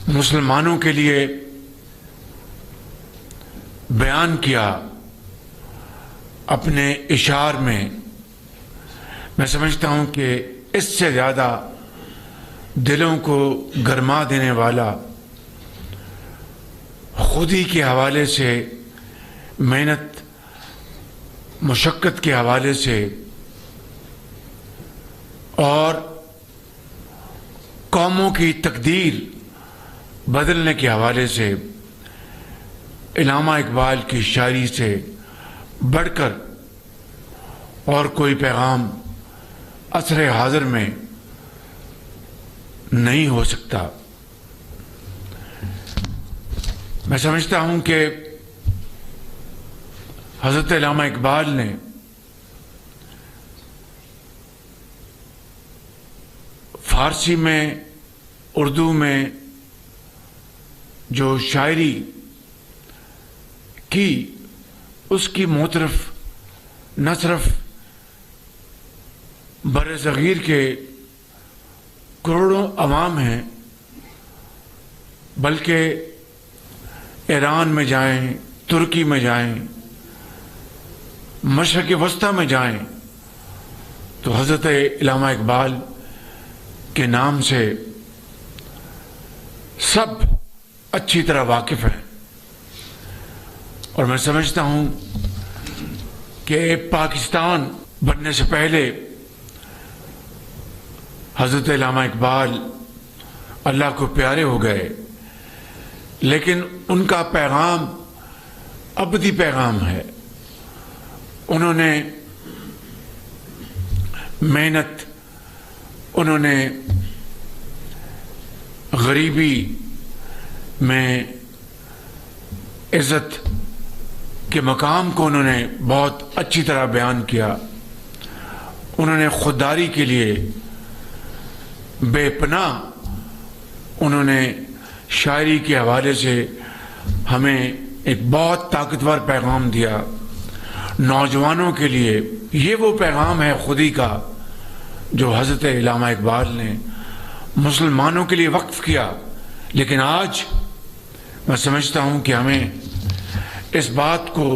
مسلمانوں کے لیے بیان کیا اپنے اشعار میں سمجھتا ہوں کہ اس سے زیادہ دلوں کو گرما دینے والا، خودی کے حوالے سے، محنت مشقت کے حوالے سے اور قوموں کی تقدیر بدلنے کے حوالے سے علامہ اقبال کی شاعری سے بڑھ کر اور کوئی پیغام عصر حاضر میں نہیں ہو سکتا۔ میں سمجھتا ہوں کہ حضرت علامہ اقبال نے فارسی میں، اردو میں جو شاعری کی، اس کی موطرف نہ صرف بر صغیر کے کروڑوں عوام ہیں، بلکہ ایران میں جائیں، ترکی میں جائیں، مشرق وسطیٰ میں جائیں تو حضرت علامہ اقبال کے نام سے سب اچھی طرح واقف ہیں۔ اور میں سمجھتا ہوں کہ پاکستان بننے سے پہلے حضرت علامہ اقبال اللہ کو پیارے ہو گئے، لیکن ان کا پیغام ابدی پیغام ہے۔ انہوں نے محنت، انہوں نے غریبی میں عزت کے مقام کو انہوں نے بہت اچھی طرح بیان کیا۔ انہوں نے خودداری کے لیے بے پناہ، انہوں نے شاعری کے حوالے سے ہمیں ایک بہت طاقتور پیغام دیا۔ نوجوانوں کے لیے یہ وہ پیغام ہے خودی کا جو حضرت علامہ اقبال نے مسلمانوں کے لیے وقف کیا۔ لیکن آج میں سمجھتا ہوں کہ ہمیں اس بات کو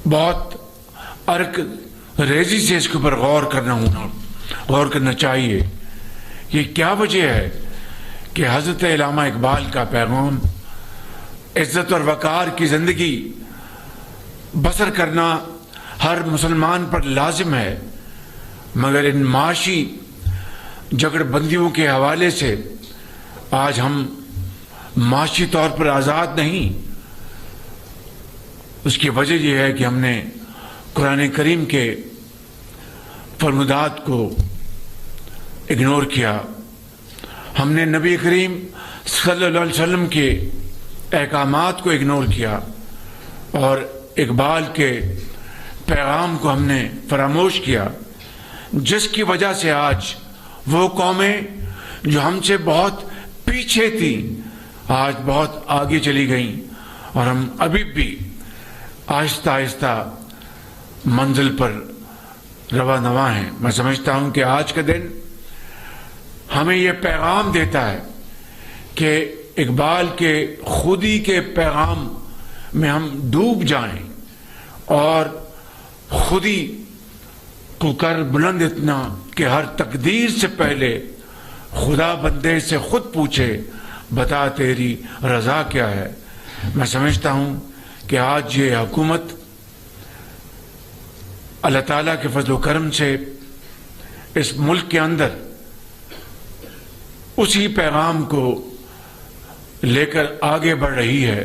بہت ارک ریزی سے اس کے اوپر غور کرنا چاہیے۔ یہ کیا وجہ ہے کہ حضرت علامہ اقبال کا پیغام عزت اور وقار کی زندگی بسر کرنا ہر مسلمان پر لازم ہے، مگر ان معاشی جگڑ بندیوں کے حوالے سے آج ہم معاشی طور پر آزاد نہیں۔ اس کی وجہ یہ ہے کہ ہم نے قرآن کریم کے فرمودات کو اگنور کیا، ہم نے نبی کریم صلی اللہ علیہ وسلم کے احکامات کو اگنور کیا، اور اقبال کے پیغام کو ہم نے فراموش کیا، جس کی وجہ سے آج وہ قومیں جو ہم سے بہت پیچھے تھیں آج بہت آگے چلی گئیں، اور ہم ابھی بھی آہستہ آہستہ منزل پر رواں ہیں۔ میں سمجھتا ہوں کہ آج کا دن ہمیں یہ پیغام دیتا ہے کہ اقبال کے خودی کے پیغام میں ہم ڈوب جائیں اور خودی کو کر بلند اتنا کہ ہر تقدیر سے پہلے خدا بندے سے خود پوچھے بتا تیری رضا کیا ہے۔ میں سمجھتا ہوں کہ آج یہ حکومت اللہ تعالیٰ کے فضل و کرم سے اس ملک کے اندر اسی پیغام کو لے کر آگے بڑھ رہی ہے۔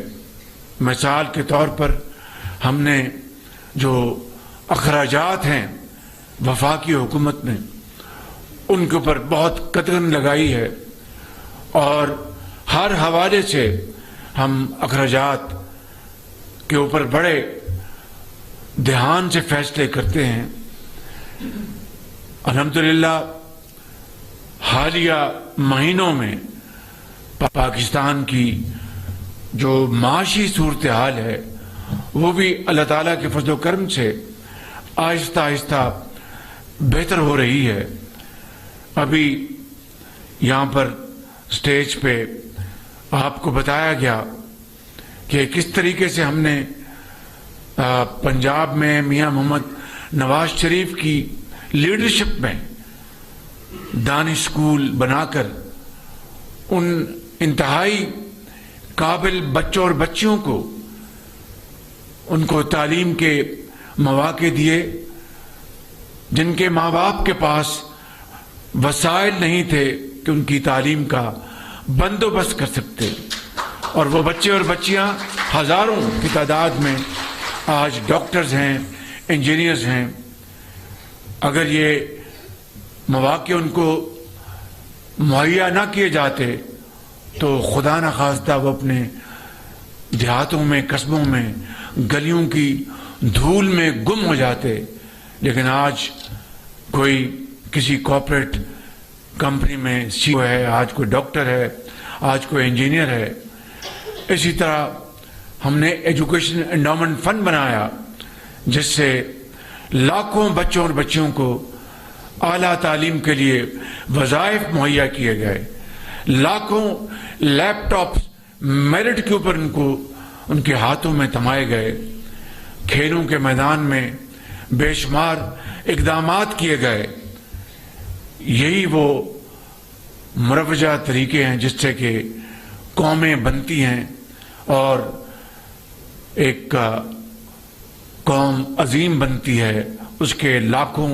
مثال کے طور پر ہم نے جو اخراجات ہیں وفاقی حکومت نے، ان کے اوپر بہت قدغن لگائی ہے، اور ہر حوالے سے ہم اخراجات کے اوپر بڑے دھیان سے فیصلے کرتے ہیں۔ الحمدللہ حالیہ مہینوں میں پاکستان کی جو معاشی صورتحال ہے وہ بھی اللہ تعالیٰ کے فضل و کرم سے آہستہ آہستہ بہتر ہو رہی ہے۔ ابھی یہاں پر سٹیج پہ آپ کو بتایا گیا کہ کس طریقے سے ہم نے پنجاب میں میاں محمد نواز شریف کی لیڈرشپ میں دانش اسکول بنا کر ان انتہائی قابل بچوں اور بچیوں کو ان کو تعلیم کے مواقع دیے جن کے ماں باپ کے پاس وسائل نہیں تھے کہ ان کی تعلیم کا بندوبست کر سکتے، اور وہ بچے اور بچیاں ہزاروں کی تعداد میں آج ڈاکٹرز ہیں، انجینئرز ہیں۔ اگر یہ مواقع ان کو مہیا نہ کیے جاتے تو خدا نخواستہ وہ اپنے دیہاتوں میں، قصبوں میں، گلیوں کی دھول میں گم ہو جاتے۔ لیکن آج کوئی کسی کارپوریٹ کمپنی میں سی او ہے، آج کوئی ڈاکٹر ہے، آج کوئی انجینئر ہے۔ اسی طرح ہم نے ایجوکیشن انڈاؤمنٹ فنڈ بنایا جس سے لاکھوں بچوں اور بچیوں کو اعلیٰ تعلیم کے لیے وظائف مہیا کیے گئے، لاکھوں لیپ ٹاپس میرٹ کے اوپر ان کے ہاتھوں میں تھمائے گئے، کھیلوں کے میدان میں بے شمار اقدامات کیے گئے۔ یہی وہ مروجہ طریقے ہیں جس سے کہ قومیں بنتی ہیں اور ایک قوم عظیم بنتی ہے، اس کے لاکھوں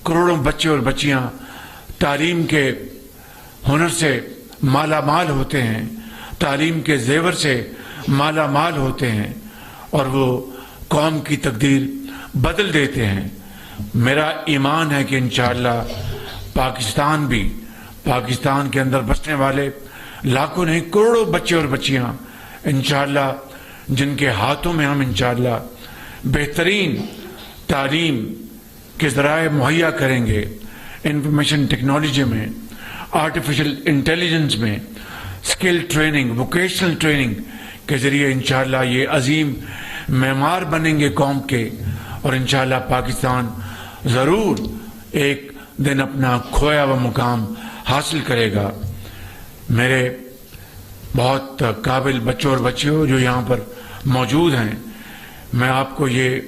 کروڑوں بچے اور بچیاں تعلیم کے ہنر سے مالا مال ہوتے ہیں، تعلیم کے زیور سے مالا مال ہوتے ہیں اور وہ قوم کی تقدیر بدل دیتے ہیں۔ میرا ایمان ہے کہ انشاءاللہ پاکستان کے اندر بسنے والے لاکھوں نہیں کروڑوں بچے اور بچیاں انشاءاللہ جن کے ہاتھوں میں ہم انشاءاللہ بہترین تعلیم کے ذرائع مہیا کریں گے، انفارمیشن ٹیکنالوجی میں، آرٹیفیشل انٹیلیجنس میں، اسکل ٹریننگ، ووکیشنل ٹریننگ کے ذریعے انشاءاللہ یہ عظیم معمار بنیں گے قوم کے، اور انشاءاللہ پاکستان ضرور ایک دن اپنا کھویا ہوا مقام حاصل کرے گا۔ میرے بہت قابل بچوں اور بچیوں جو یہاں پر موجود ہیں، میں آپ کو یہ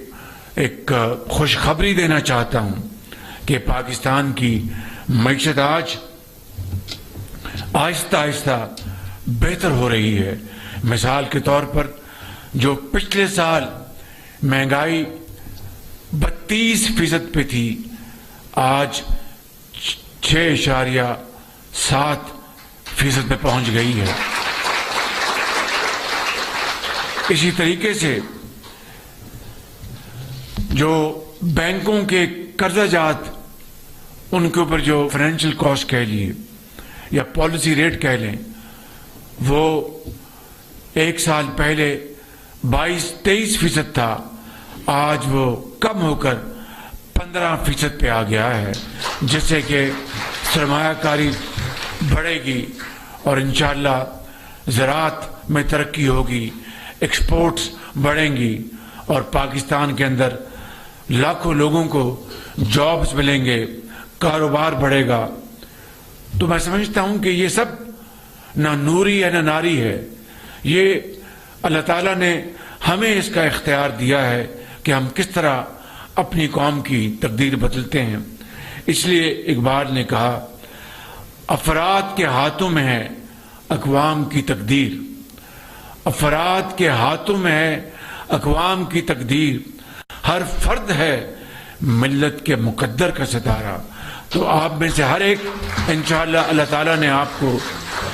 ایک خوشخبری دینا چاہتا ہوں کہ پاکستان کی معیشت آج آہستہ آہستہ بہتر ہو رہی ہے۔ مثال کے طور پر جو پچھلے سال مہنگائی 32% پہ تھی، آج 6.7% پہ پہنچ گئی ہے۔ اسی طریقے سے جو بینکوں کے قرضہ جات، ان کے اوپر جو فائنینشیل کاسٹ کہہ لیے یا پالیسی ریٹ کہہ لیں، وہ ایک سال پہلے 22-23% تھا، آج وہ کم ہو کر 15% پہ آ گیا ہے، جس سے کہ سرمایہ کاری بڑھے گی اور انشاءاللہ زراعت میں ترقی ہوگی، ایکسپورٹس بڑھیں گی اور پاکستان کے اندر لاکھوں لوگوں کو جابز ملیں گے، کاروبار بڑھے گا۔ تو میں سمجھتا ہوں کہ یہ سب نہ نوری ہے نہ ناری ہے، یہ اللہ تعالیٰ نے ہمیں اس کا اختیار دیا ہے کہ ہم کس طرح اپنی قوم کی تقدیر بدلتے ہیں۔ اس لیے اقبال نے کہا، افراد کے ہاتھوں میں ہے اقوام کی تقدیر، افراد کے ہاتھوں میں ہے اقوام کی تقدیر، ہر فرد ہے ملت کے مقدر کا ستارہ۔ تو آپ میں سے ہر ایک انشاءاللہ اللہ تعالیٰ نے آپ کو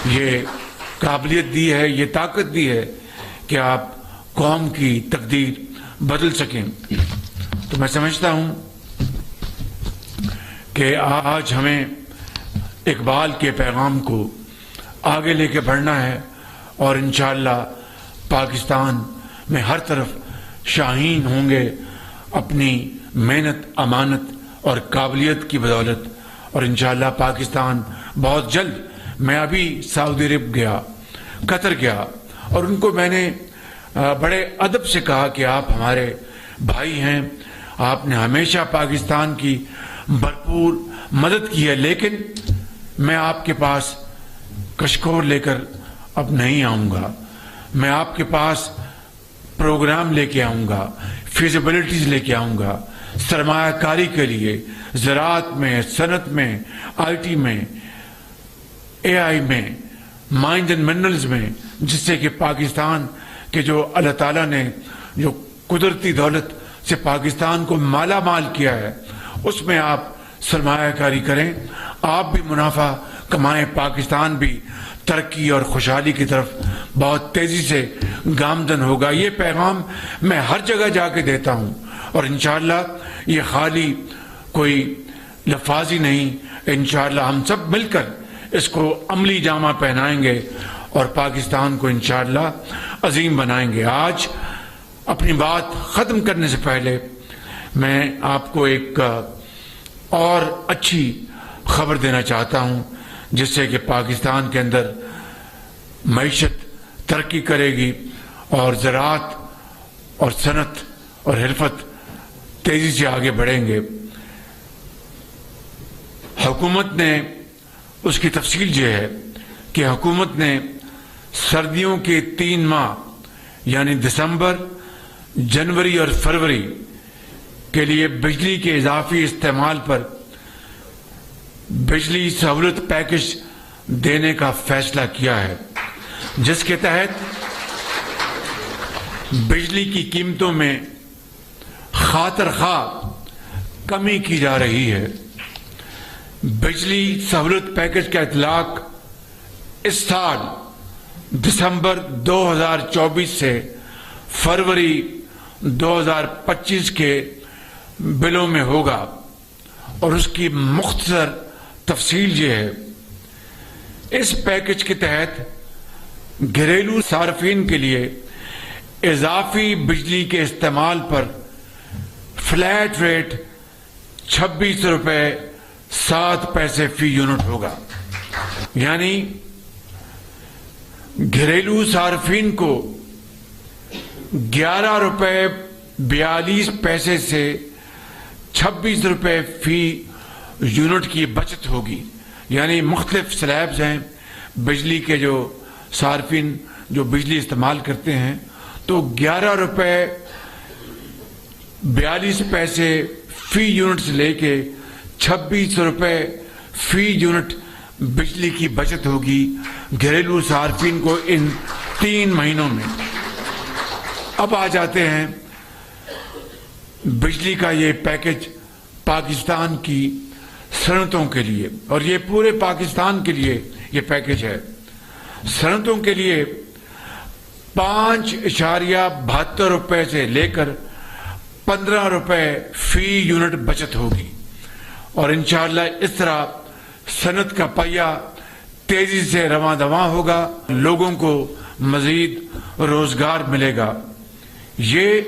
یہ قابلیت دی ہے، یہ طاقت دی ہے کہ آپ قوم کی تقدیر بدل سکیں۔ تو میں سمجھتا ہوں کہ آج ہمیں اقبال کے پیغام کو آگے لے کے بڑھنا ہے اور انشاءاللہ پاکستان میں ہر طرف شاہین ہوں گے اپنی محنت، امانت اور قابلیت کی بدولت، اور انشاءاللہ پاکستان بہت جلد، میں ابھی سعودی عرب گیا، قطر گیا، اور ان کو میں نے بڑے ادب سے کہا کہ آپ ہمارے بھائی ہیں، آپ نے ہمیشہ پاکستان کی بھرپور مدد کی ہے، لیکن میں آپ کے پاس کشکول لے کر اب نہیں آؤں گا. میں آپ کے پاس پروگرام لے کے آؤں گا, فیزیبلٹیز لے کے آؤں گا سرمایہ کاری کے لیے, زراعت میں, صنعت میں, آئی ٹی میں, اے آئی میں, مائنز اینڈ منرلز میں, جس سے کہ پاکستان کے جو اللہ تعالیٰ نے جو قدرتی دولت سے پاکستان کو مالا مال کیا ہے, اس میں آپ سرمایہ کاری کریں, آپ بھی منافع کمائیں, پاکستان بھی ترقی اور خوشحالی کی طرف بہت تیزی سے گامزن ہوگا. یہ پیغام میں ہر جگہ جا کے دیتا ہوں, اور انشاءاللہ یہ خالی کوئی لفاظی نہیں, انشاءاللہ ہم سب مل کر اس کو عملی جامہ پہنائیں گے اور پاکستان کو انشاءاللہ عظیم بنائیں گے. آج اپنی بات ختم کرنے سے پہلے میں آپ کو ایک اور اچھی خبر دینا چاہتا ہوں, جس سے کہ پاکستان کے اندر معیشت ترقی کرے گی اور زراعت اور صنعت اور حرفت تیزی سے آگے بڑھیں گے. حکومت نے اس کی تفصیل یہ ہے کہ حکومت نے سردیوں کے 3 ماہ یعنی دسمبر, جنوری اور فروری کے لیے بجلی کے اضافی استعمال پر بجلی سہولت پیکج دینے کا فیصلہ کیا ہے, جس کے تحت بجلی کی قیمتوں میں خاطر خواہ کمی کی جا رہی ہے. بجلی سہولت پیکج کا اطلاق اس سال دسمبر 2024 سے فروری 2025 کے بلوں میں ہوگا, اور اس کی مختصر تفصیل یہ ہے. اس پیکج کے تحت گھریلو صارفین کے لیے اضافی بجلی کے استعمال پر فلیٹ ریٹ 26 روپے 7 پیسے فی یونٹ ہوگا. یعنی گھریلو صارفین کو 11 روپے 42 پیسے سے 26 روپے فی یونٹ کی بچت ہوگی. یعنی مختلف سلیبز ہیں بجلی کے, جو صارفین جو بجلی استعمال کرتے ہیں, تو 11 روپے 42 پیسے فی یونٹ سے لے کے 26 روپے فی یونٹ بجلی کی بچت ہوگی گھریلو صارفین کو ان 3 مہینوں میں. اب آ جاتے ہیں بجلی کا یہ پیکج پاکستان کی صنعتوں کے لیے, اور یہ پورے پاکستان کے لیے یہ پیکج ہے. صنعتوں کے لیے 5.72 روپے سے لے کر 15 روپے فی یونٹ بچت ہوگی, اور انشاءاللہ اس طرح صنعت کا پہیہ تیزی سے رواں دواں ہوگا, لوگوں کو مزید روزگار ملے گا. یہ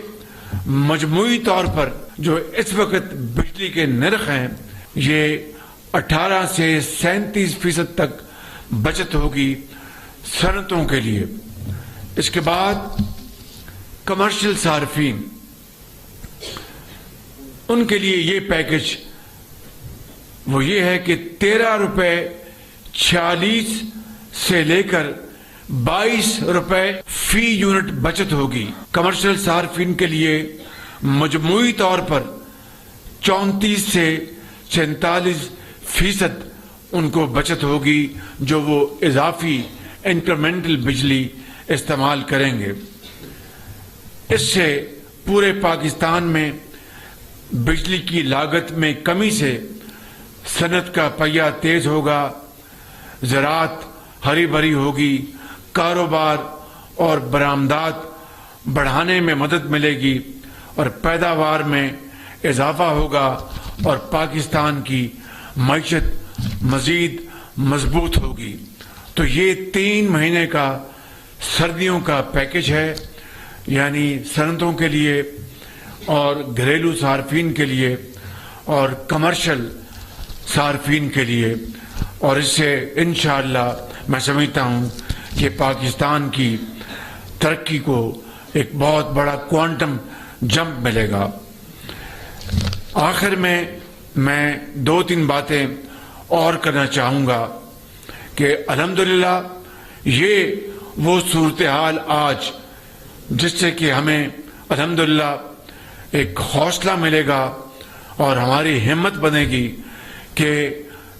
مجموعی طور پر جو اس وقت بجلی کے نرخ ہیں, یہ 18 سے 37% تک بچت ہوگی صنعتوں کے لیے. اس کے بعد کمرشل صارفین, ان کے لیے یہ پیکج وہ یہ ہے کہ 13 روپے 46 سے لے کر 22 روپے فی یونٹ بچت ہوگی. کمرشل صارفین کے لیے مجموعی طور پر 34 سے 44% ان کو بچت ہوگی, جو وہ اضافی انکریمنٹل بجلی استعمال کریں گے. اس سے پورے پاکستان میں بجلی کی لاگت میں کمی سے صنعت کا پہیہ تیز ہوگا, زراعت ہری بھری ہوگی, کاروبار اور برآمدات بڑھانے میں مدد ملے گی, اور پیداوار میں اضافہ ہوگا, اور پاکستان کی معیشت مزید مضبوط ہوگی. تو یہ 3 مہینے کا سردیوں کا پیکج ہے, یعنی صنعتوں کے لیے اور گھریلو صارفین کے لیے اور کمرشل صارفین کے لیے. اور اس سے انشاءاللہ میں سمجھتا ہوں کہ پاکستان کی ترقی کو ایک بہت بڑا کوانٹم جمپ ملے گا. آخر میں 2-3 باتیں اور کرنا چاہوں گا کہ الحمدللہ یہ وہ صورتحال آج جس سے کہ ہمیں الحمدللہ ایک حوصلہ ملے گا اور ہماری ہمت بنے گی کہ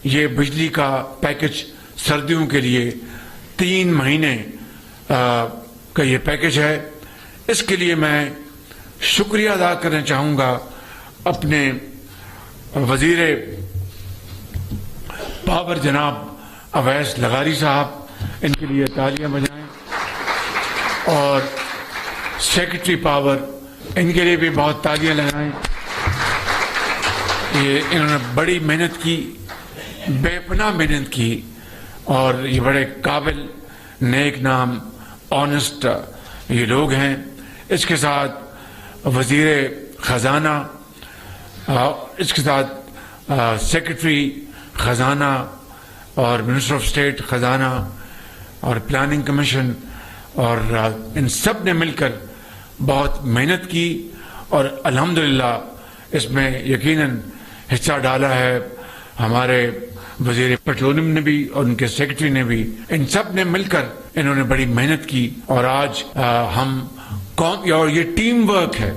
یہ بجلی کا پیکج سردیوں کے لیے 3 مہینے کا یہ پیکج ہے. اس کے لیے میں شکریہ ادا کرنا چاہوں گا اپنے وزیر پاور جناب اویس لغاری صاحب، ان کے لیے تالیاں بجائیں، اور سیکرٹری پاور ان کے لیے بھی بہت تالیاں لگائیں. انہوں نے بڑی محنت کی، بے پناہ محنت کی، اور یہ بڑے قابل، نیک نام، آنسٹ یہ لوگ ہیں. اس کے ساتھ وزیر خزانہ، اس کے ساتھ سیکرٹری خزانہ اور منسٹر آف اسٹیٹ خزانہ اور پلاننگ کمیشن، اور ان سب نے مل کر بہت محنت کی، اور الحمدللہ اس میں یقیناً حصہ ڈالا ہے ہمارے وزیر پیٹرولیم نے بھی اور ان کے سیکرٹری نے بھی. ان سب نے مل کر انہوں نے بڑی محنت کی، اور آج ہم اور یہ ٹیم ورک ہے،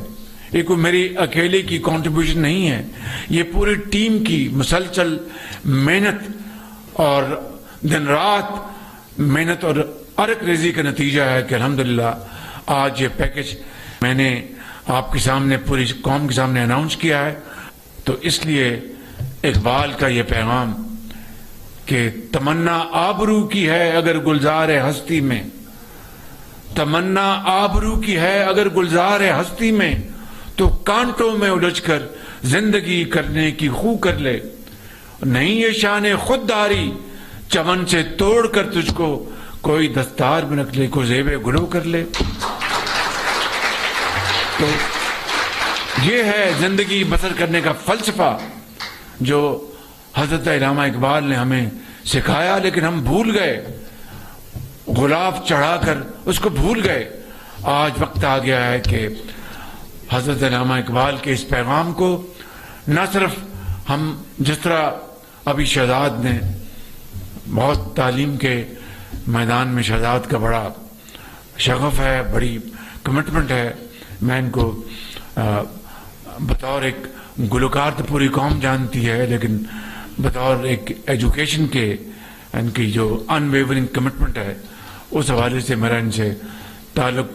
یہ کوئی میری اکیلے کی کنٹریبیوشن نہیں ہے، یہ پوری ٹیم کی مسلسل محنت اور دن رات محنت اور عرق ریزی کا نتیجہ ہے کہ الحمدللہ آج یہ پیکج میں نے آپ کے سامنے، پوری قوم کے سامنے اناؤنس کیا ہے. تو اس لیے اقبال کا یہ پیغام کہ تمنا آبرو کی ہے اگر گلزار ہستی میں، تمنا آبرو کی ہے اگر گلزار ہستی میں، تو کانٹوں میں الجھ کر زندگی کرنے کی خو کر لے. نہیں یہ شان خودداری چمن سے توڑ کر تجھ کو کوئی دستار میں رکھ لے، کوئی زیب گلو کر لے. تو یہ ہے زندگی بسر کرنے کا فلسفہ جو حضرت علامہ اقبال نے ہمیں سکھایا، لیکن ہم بھول گئے، غلاف چڑھا کر اس کو بھول گئے. آج وقت آ گیا ہے کہ حضرت علامہ اقبال کے اس پیغام کو نہ صرف ہم، جس طرح ابھی شہزاد نے بہت تعلیم کے میدان میں شہزاد کا بڑا شغف ہے، بڑی کمٹمنٹ ہے، میں ان کو بطور ایک گلوکار تو پوری قوم جانتی ہے، لیکن بطور ایک ایجوکیشن کے ان کی جو ان ویورنگ کمٹمنٹ ہے، اس حوالے سے میرا ان سے تعلق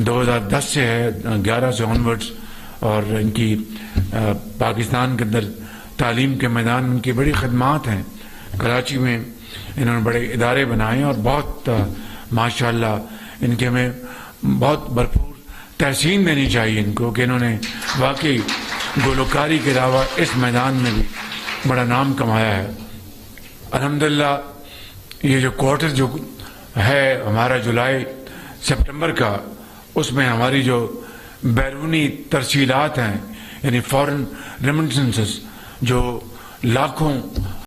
2010 سے ہے، 11 سے آنورڈز، اور ان کی پاکستان کے اندر تعلیم کے میدان میں ان کی بڑی خدمات ہیں. کراچی میں انہوں نے بڑے ادارے بنائے، اور بہت ماشاءاللہ ان کے ہمیں بہت بھرپور تحسین دینی چاہیے ان کو کہ انہوں نے واقعی گلوکاری کے علاوہ اس میدان میں بھی بڑا نام کمایا ہے. الحمدللہ یہ جو کوارٹر جو ہے ہمارا جولائی سپٹمبر کا، اس میں ہماری جو بیرونی ترسیلات ہیں، یعنی فورن ریمیٹنسز جو لاکھوں